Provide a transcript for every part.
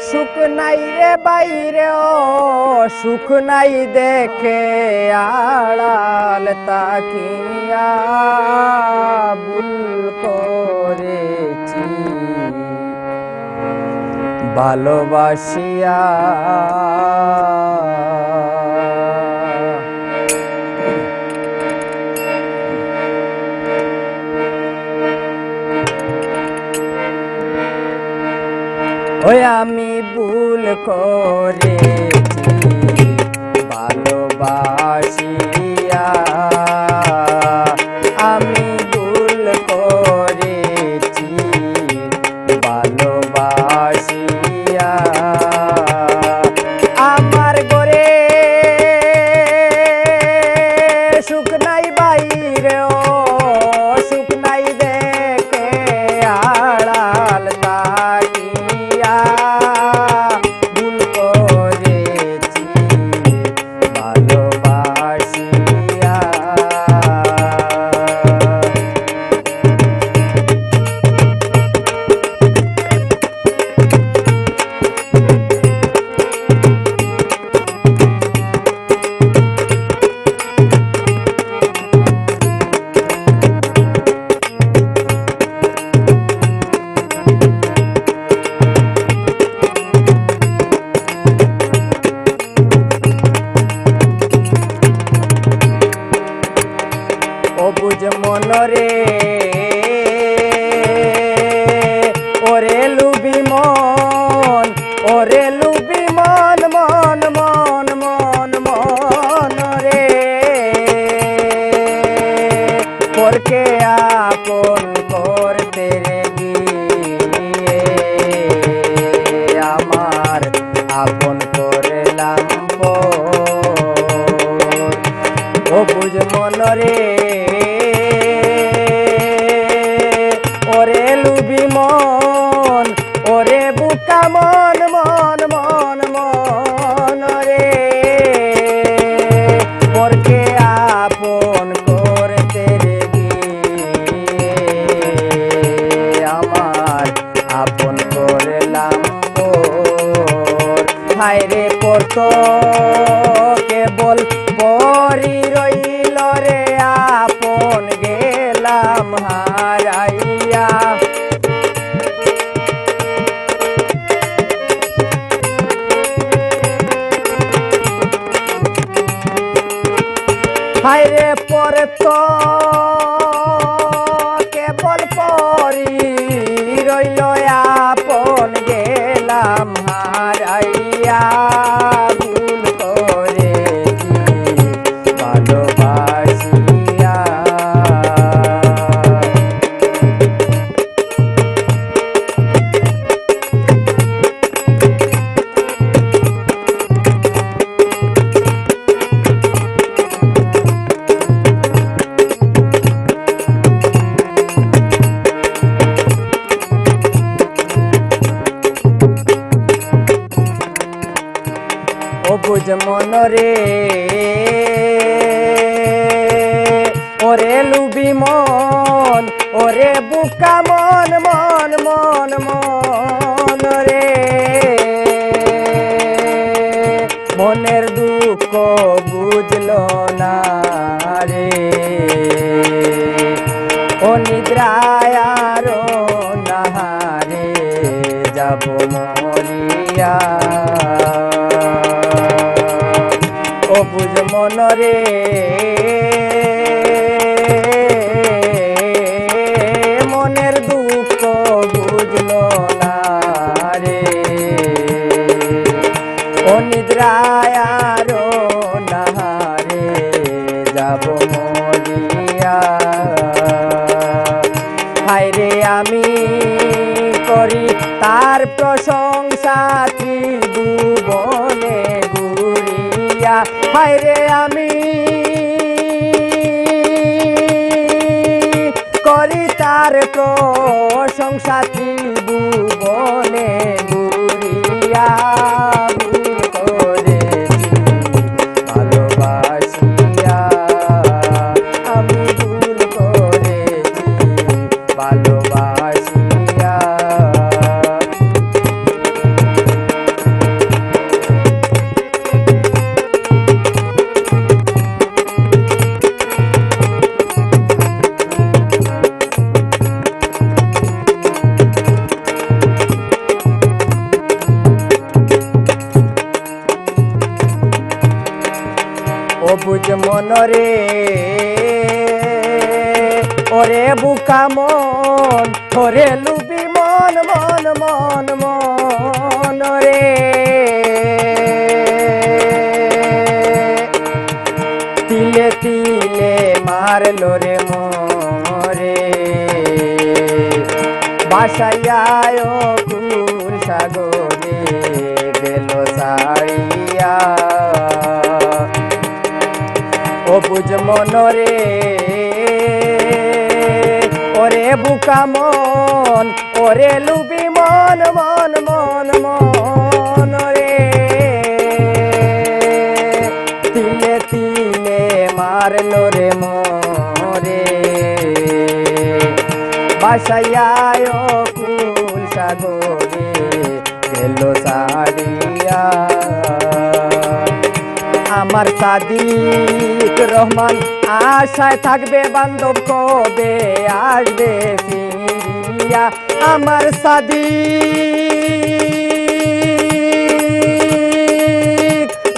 সুখ নাই রে বাইরে ও সুখ নাই দেখে আড়াল তাকিয়া ভুল করেছি ভালোবাসিয়া। ওই আমি ভুল করেছি ভালোবাসিয়া, আমি ভুল করেছি ভালোবাসিয়া। আমার ঘরে সুখ নাই বাইরে ও সুখ নাই দেখে আড়াল তাকিয়া ভুল করেছি ভালোবাসিয়া। অবুঝ মনরে ওরে লুবি মন, ওরে লুবি মন মন মন মন মন রে, পরকে আপন করতে রে গিয়ে আমার আপন করলাম অবুঝ মনরে ওরে লুবি মন, ওরে বুকা মন মন মন মন রে, পরকে আপন করতে রে গিয়ে আমার আপন করলাম হায় রে পরত কেবল পরি রইল রে আপন গেলাম হারাইয়া। হায় রে পরত কেবল পরি রইল আপন গেলাম হারাইয়া। ভুল করেছি ভালোবাসিয়া। অবুঝ মনরে ওরে লুবি মন, ওরে বুকা মন মন মন মন রে, মনের দুঃখ বুঝলো না রে, ও নিদ্রায় আরো নাহারে যাব মরিয়া। অবুঝ মনরে মনের দুঃখ বুঝলো না রে, ও নিদ্রায় আরো নাহারে যাব মরিয়া। হায় রে আমি করি তার প্রশংসা ত্রিভুবনে ঘুরিয়া। হায় রে আমি করি তার প্রশংসা ত্রিভুবনে ঘুরিয়া। ভুল করেছি ভালোবাসিয়া, আমি ভুল করেছি ভালোবাসিয়া। মনরে ওরে বুকা মন ওরে লুবি মন মন মন মন রে তিলে তিলে মারলো রে মোরে বাসাইয়ায় কুল সাগরে গেল সাড়িয়া ও বুঝ মনরে ওরে বুকা মন ওরে লুবি মন মন মন মন রে তিলে তিলে মারলো রে মোরে বাসাইয়ায় কুল সাগরে গেল সাড়িয়া আমার সাদিক রহমান আশায় থাকবে বান্ধব কবে আসবে ফিরিয়া আমার সাদিক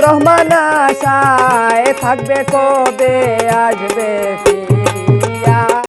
রহমান আশায় থাকবে কবে আসবে